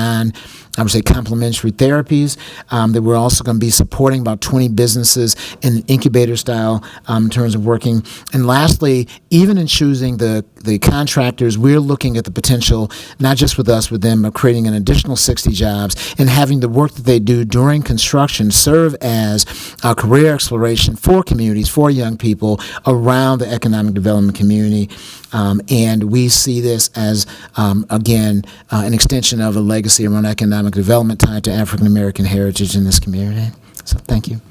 complementary therapies. That we're also going to be supporting about 20 businesses in incubator style in terms of working. And lastly, even in choosing the contractors, we're looking at the potential, not just with us, with them, of creating an additional 60 jobs and having the work that they do during construction serve as a career exploration for communities, for young people around the economic development community. And we see this as, again, an extension of a legacy around economic development tied to African American heritage in this community. So thank you.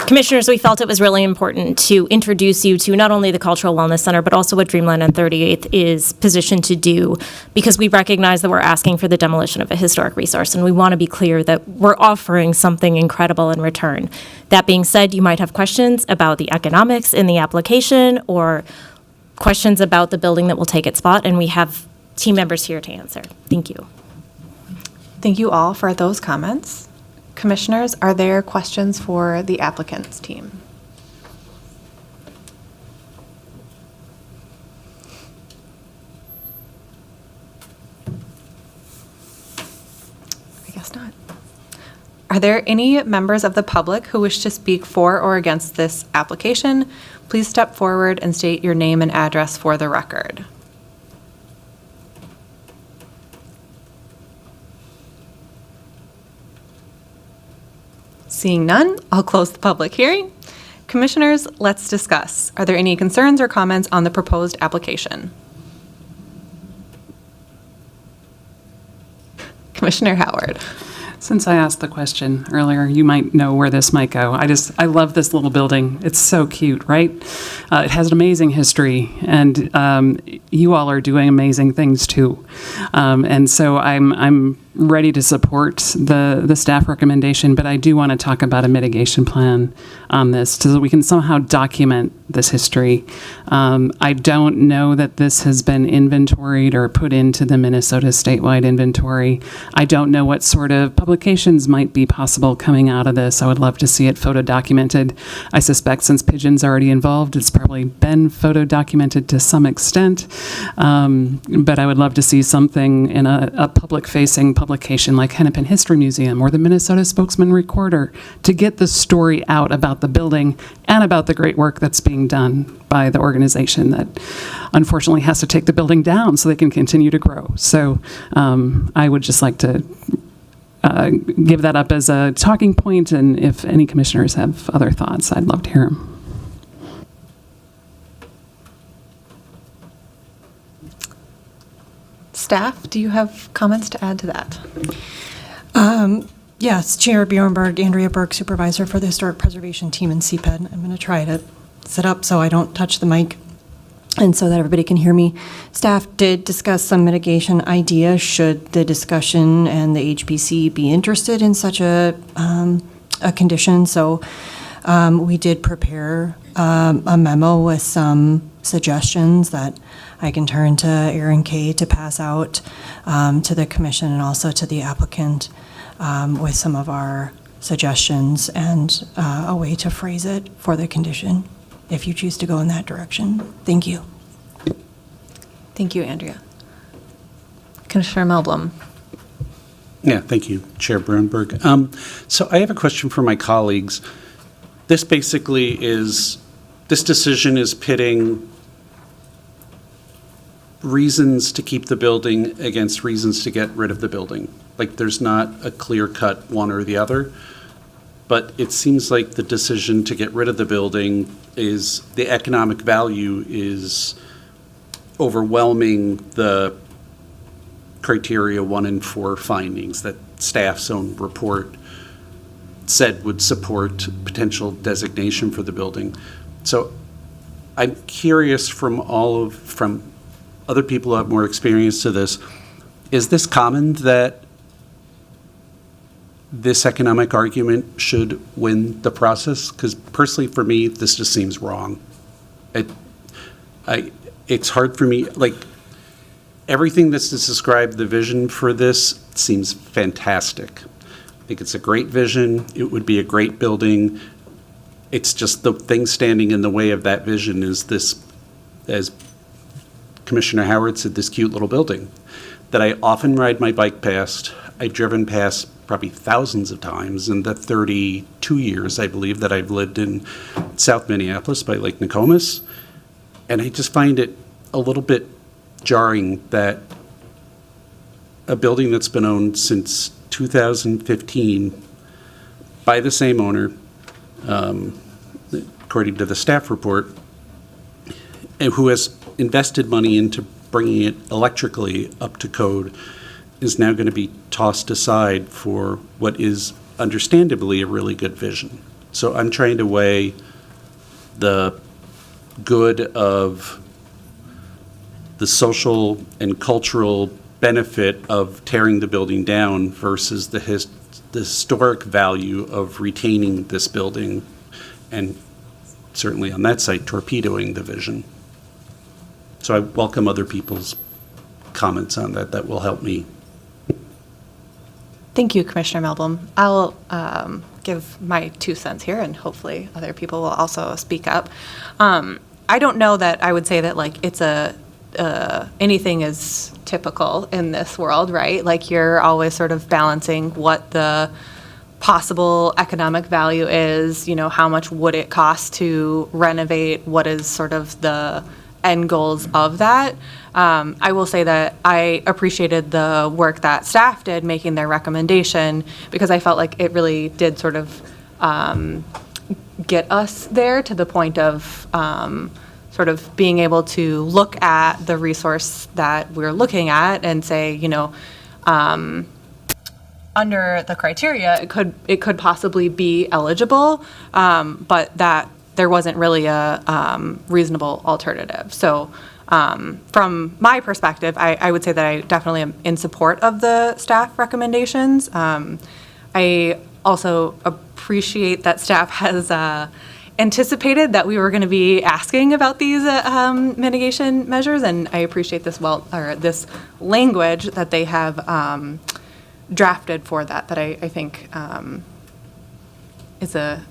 Commissioners, we felt it was really important to introduce you to not only the Cultural Wellness Center, but also what Dreamland on 38th is positioned to do, because we recognize that we're asking for the demolition of a historic resource, and we want to be clear that we're offering something incredible in return. That being said, you might have questions about the economics in the application or questions about the building that will take its spot, and we have team members here to answer. Thank you. Thank you all for those comments. Commissioners, are there questions for the applicant's team? I guess not. Are there any members of the public who wish to speak for or against this application? Please step forward and state your name and address for the record. Seeing none, I'll close the public hearing. Commissioners, let's discuss. Are there any concerns or comments on the proposed application? Commissioner Howard. Since I asked the question earlier, you might know where this might go. I love this little building. It's so cute, right? It has an amazing history, and you all are doing amazing things too. And so I'm ready to support the staff recommendation, but I do want to talk about a mitigation plan on this so that we can somehow document this history. I don't know that this has been inventoried or put into the Minnesota statewide inventory. I don't know what sort of publications might be possible coming out of this. I would love to see it photo documented. I suspect since Pigeon's already involved, it's probably been photo documented to some extent. But I would love to see something in a public-facing publication like Hennepin History Museum or the Minnesota Spokesman Recorder to get the story out about the building and about the great work that's being done by the organization that unfortunately has to take the building down so they can continue to grow. So I would just like to give that up as a talking point, and if any commissioners have other thoughts, I'd love to hear them. Staff, do you have comments to add to that? Yes, Chair Bjornberg, Andrea Burke, Supervisor for the Historic Preservation Team in CPED. I'm going to try to sit up so I don't touch the mic and so that everybody can hear me. Staff did discuss some mitigation ideas should the discussion and the HPC be interested in such a condition. So we did prepare a memo with some suggestions that I can turn to Aaron Kay to pass out to the commission and also to the applicant with some of our suggestions and a way to phrase it for the condition if you choose to go in that direction. Thank you. Thank you, Andrea. Commissioner Melblom. Yeah, thank you, Chair Brunberg. So I have a question for my colleagues. This decision is pitting reasons to keep the building against reasons to get rid of the building. Like, there's not a clear-cut one or the other, but it seems like the decision to get rid of the building is, the economic value is overwhelming the criteria 1 and 4 findings that staff's own report said would support potential designation for the building. So I'm curious from other people who have more experience to this, is this common that this economic argument should win the process? Because personally for me, this just seems wrong. It's hard for me, like, everything that's described, the vision for this seems fantastic. I think it's a great vision. It would be a great building. It's just the thing standing in the way of that vision is this, as Commissioner Howard said, this cute little building that I often ride my bike past. I've driven past probably thousands of times in the 32 years, I believe, that I've lived in South Minneapolis by Lake Nokomis. And I just find it a little bit jarring that a building that's been owned since 2015 by the same owner, according to the staff report, and who has invested money into bringing it electrically up to code, is now going to be tossed aside for what is understandably a really good vision. So I'm trying to weigh the good of the social and cultural benefit of tearing the building down versus the historic value of retaining this building and certainly on that site torpedoing the vision. So I welcome other people's comments on that. That will help me. Thank you, Commissioner Melblom. I'll give my 2 cents here, and hopefully other people will also speak up. I don't know that I would say that, like, it's anything is typical in this world, right? Like, you're always sort of balancing what the possible economic value is, how much would it cost to renovate, what is sort of the end goals of that. I will say that I appreciated the work that staff did making their recommendation, because I felt like it really did sort of get us there to the point of sort of being able to look at the resource that we're looking at and say, under the criteria, it could possibly be eligible, but that there wasn't really a reasonable alternative. So From my perspective, I would say that I definitely am in support of the staff recommendations. I also appreciate that staff has anticipated that we were going to be asking about these mitigation measures, and I appreciate this this language that they have drafted for that I think is a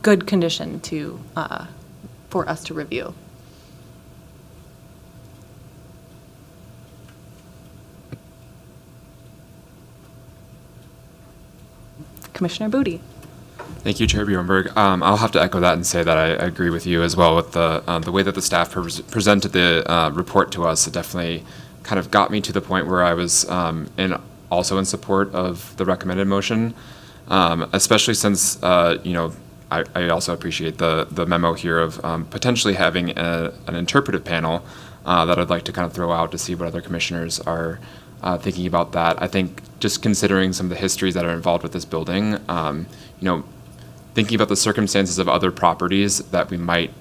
good condition to for us to review. Commissioner Booty. Thank you, Chair Bjornberg. I'll have to echo that and say that I agree with you as well with the way that the staff presented the report to us. It definitely kind of got me to the point where I was also in support of the recommended motion, especially since I also appreciate the memo here of potentially having an interpretive panel that I'd like to kind of throw out to see what other commissioners are thinking about that. I think just considering some of the histories that are involved with this building, thinking about the circumstances of other properties that we might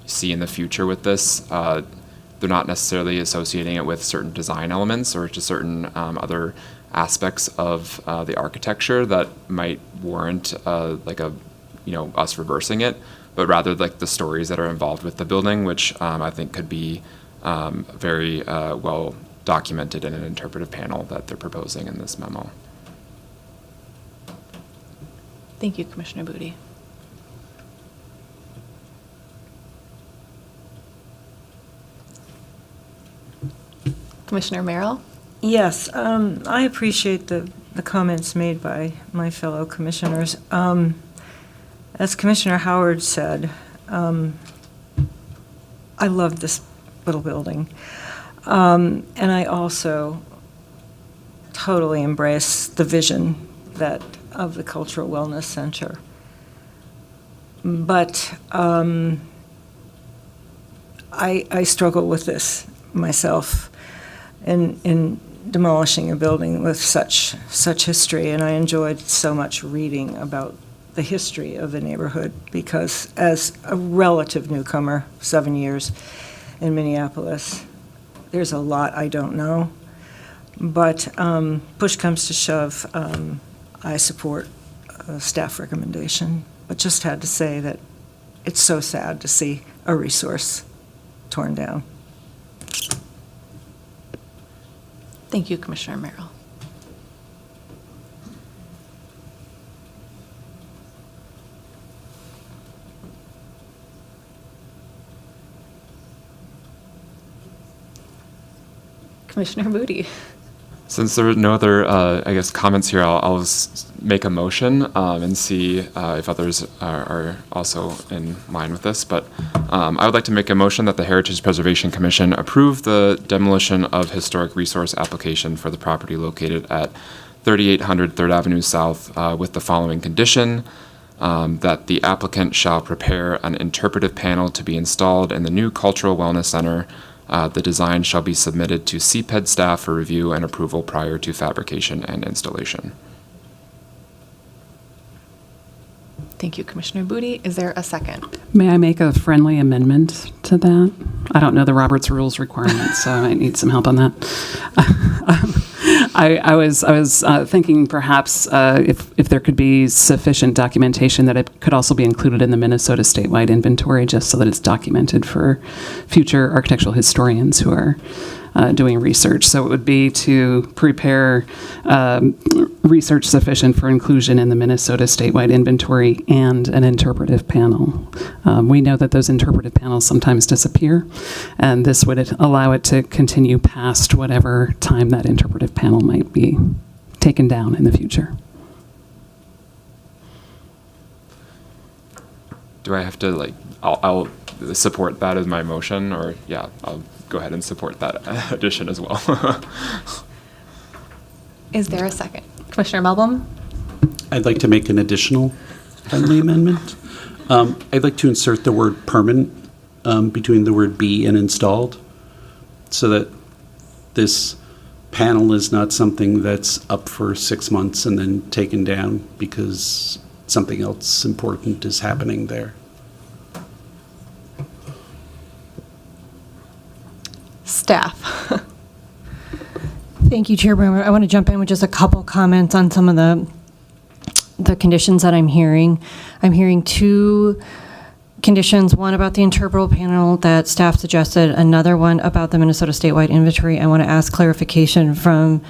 see in the future with this, they're not necessarily associating it with certain design elements or just certain other aspects of the architecture that might warrant us reversing it, but rather like the stories that are involved with the building, which I think could be very well documented in an interpretive panel that they're proposing in this memo. Thank you, Commissioner Booty. Commissioner Merrill? Yes, I appreciate the comments made by my fellow commissioners. As Commissioner Howard said, I love this little building. And I also totally embrace the vision of the Cultural Wellness Center. But I struggle with this myself in demolishing a building with such history, and I enjoyed so much reading about the history of the neighborhood, because as a relative newcomer, 7 years in Minneapolis, there's a lot I don't know. But push comes to shove, I support a staff recommendation, but just had to say that it's so sad to see a resource torn down. Thank you, Commissioner Merrill. Commissioner Booty. Since there are no other, comments here, I'll just make a motion and see if others are also in line with this. But I would like to make a motion that the Heritage Preservation Commission approve the demolition of historic resource application for the property located at 3800 3rd Avenue South with the following condition: that the applicant shall prepare an interpretive panel to be installed in the new Cultural Wellness Center. The design shall be submitted to CPED staff for review and approval prior to fabrication and installation. Thank you, Commissioner Booty. Is there a second? May I make a friendly amendment to that? I don't know the Roberts Rules requirements, so I might need some help on that. I was thinking perhaps if there could be sufficient documentation that it could also be included in the Minnesota statewide inventory, just so that it's documented for future architectural historians who are doing research. So it would be to prepare research sufficient for inclusion in the Minnesota statewide inventory and an interpretive panel. We know that those interpretive panels sometimes disappear, and this would allow it to continue past whatever time that interpretive panel might be taken down in the future. Do I have to I'll support that as my motion, or yeah, I'll go ahead and support that addition as well. Is there a second? Commissioner Melblom? I'd like to make an additional friendly amendment. I'd like to insert the word permanent between the word be and installed, so that this panel is not something that's up for 6 months and then taken down because something else important is happening there. staff. Thank you, Chair Bremer. I want to jump in with just a couple comments on some of the conditions that I'm hearing. I'm hearing two conditions, one about the interpretable panel that staff suggested, another one about the Minnesota statewide inventory. I want to ask clarification from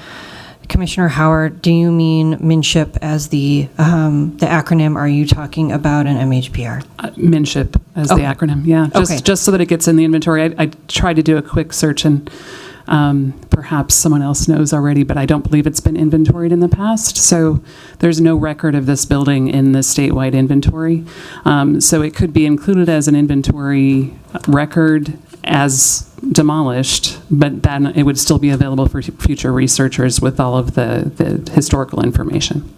Commissioner Howard. Do you mean MNSHIP as the acronym? Are you talking about an MHPR? MNSHIP as the acronym, yeah. Just so that it gets in the inventory. I tried to do a quick search, and perhaps someone else knows already, but I don't believe it's been inventoried in the past. So there's no record of this building in the statewide inventory. So it could be included as an inventory record as demolished, but then it would still be available for future researchers with all of the historical information.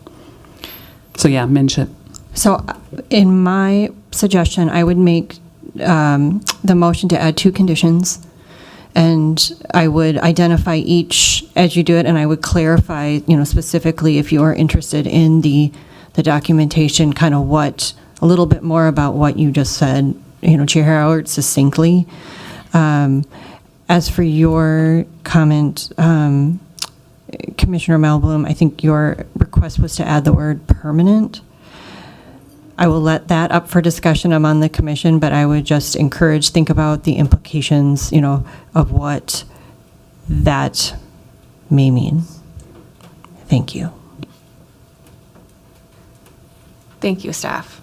So yeah, MNSHIP. So in my suggestion, I would make the motion to add two conditions, and I would identify each as you do it, and I would clarify, specifically if you are interested in the documentation, kind of a little bit more about what you just said, Chair Howard, succinctly. As for your comment, Commissioner Melblum, I think your request was to add the word permanent. I will let that up for discussion among the commission, but I would just think about the implications, of what that may mean. Thank you. Thank you, staff.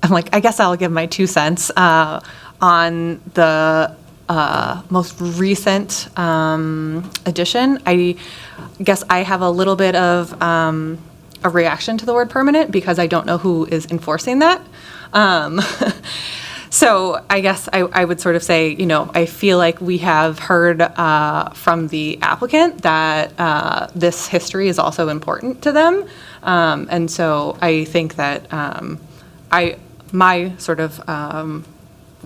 I guess I'll give my 2 cents on the most recent addition. I guess I have a little bit of a reaction to the word permanent because I don't know who is enforcing that. So I guess I would sort of say, I feel like we have heard from the applicant that this history is also important to them. And so I think that my sort of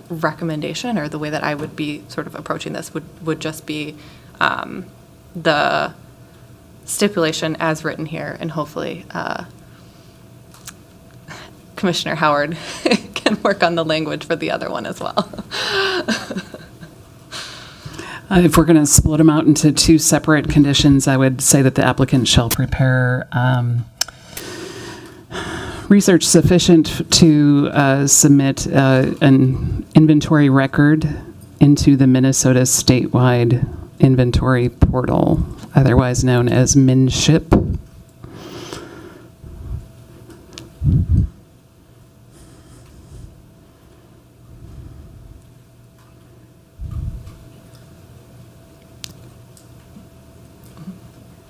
recommendation, or the way that I would be sort of approaching this, would just be the stipulation as written here, and hopefully Commissioner Howard can work on the language for the other one as well. If we're going to split them out into 2 separate conditions, I would say that the applicant shall prepare research sufficient to submit an inventory record into the Minnesota statewide inventory portal, otherwise known as MNSHIP.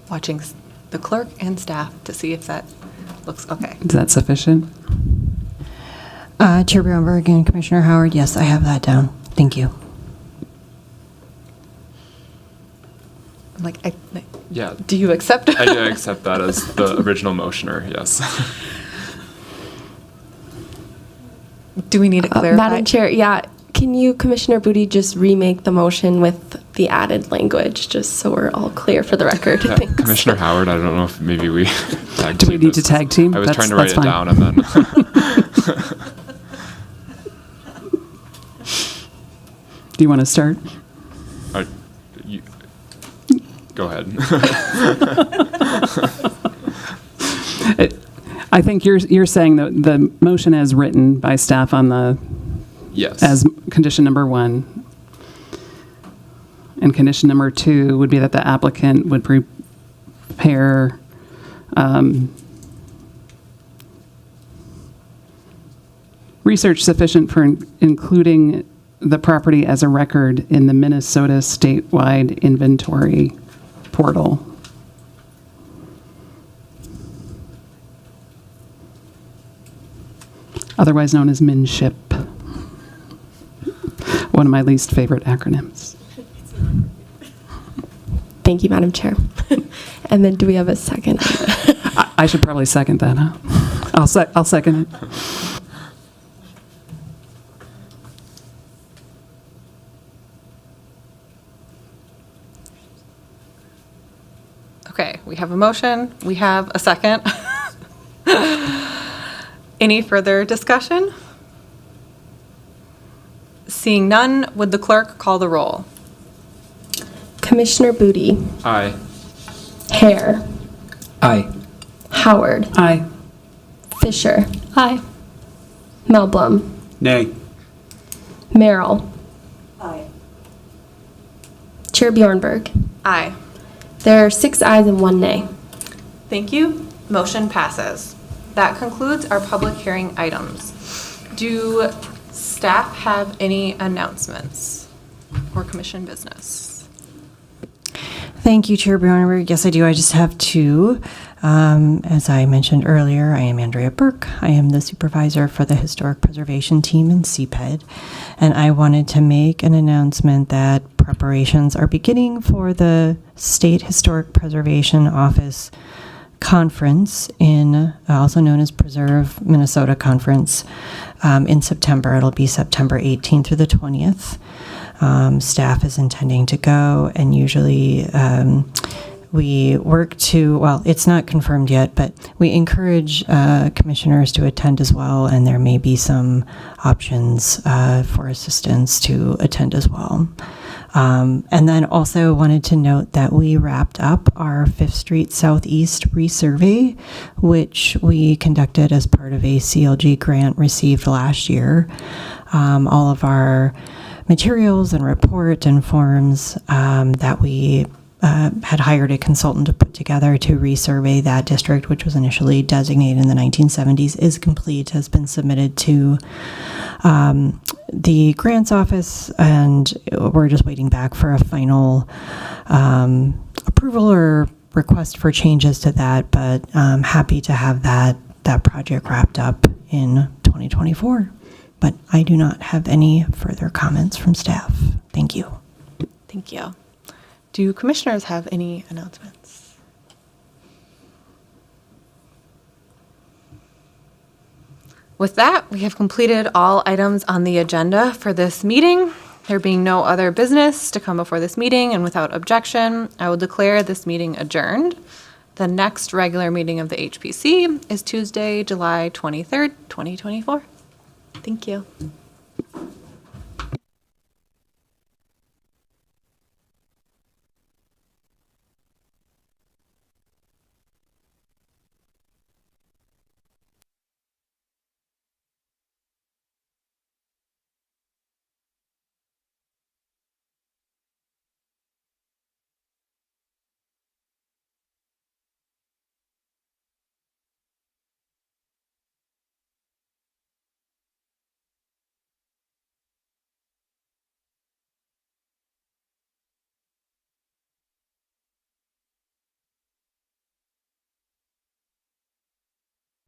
Watching the clerk and staff to see if that looks okay. Is that sufficient? Chair Brownberg and Commissioner Howard, yes, I have that down. Thank you. Yeah. Do you accept? I do accept that as the original motioner, yes. Do we need to clarify? Madam Chair, yeah. Can you, Commissioner Booty, just remake the motion with the added language, just so we're all clear for the record? Yeah, Thanks. Commissioner Howard, I don't know if maybe we tag Do we team need to this. tag team? I was That's- trying to write that's it fine. down and then. Do you want to start? Go ahead. I think you're saying that the motion as written by staff on the Yes. as condition number 1, and condition number 2 would be that the applicant would prepare research sufficient for including the property as a record in the Minnesota statewide inventory portal. Otherwise known as MNSHIP. One of my least favorite acronyms. Thank you, Madam Chair. And then do we have a second? I should probably second that, huh? I'll second it. Okay, we have a motion, we have a second. Any further discussion? Seeing none, would the clerk call the roll? Commissioner Booty, Aye. Hare, Aye. Howard, Aye. Fisher, Aye. Melblom, Nay. Merrill. Chair Bjornberg. Aye. There are 6 ayes and 1 nay. Thank you. Motion passes. That concludes our public hearing items. Do staff have any announcements or commission business? Thank you, Chair Bjornberg. Yes, I do. I just have 2. As I mentioned earlier, I am Andrea Burke. I am the supervisor for the Historic Preservation Team in CPED, and I wanted to make an announcement that preparations are beginning for the State Historic Preservation Office Conference also known as Preserve Minnesota Conference, in September. It'll be September 18th through the 20th. Staff is intending to go, and usually we work to, well, it's not confirmed yet, but we encourage commissioners to attend as well, and there may be some options for assistance to attend as well. And then also wanted to note that we wrapped up our 5th Street Southeast resurvey, which we conducted as part of a CLG grant received last year. All of our materials and report and forms that we had hired a consultant to put together to resurvey that district, which was initially designated in the 1970s, is complete, has been submitted to the grants office, and we're just waiting back for a final approval or request for changes to that, but I'm happy to have that project wrapped up in 2024. But I do not have any further comments from staff. Thank you. Thank you. Do commissioners have any announcements? With that, we have completed all items on the agenda for this meeting. There being no other business to come before this meeting and without objection, I will declare this meeting adjourned. The next regular meeting of the HPC is Tuesday, July 23rd, 2024. Thank you.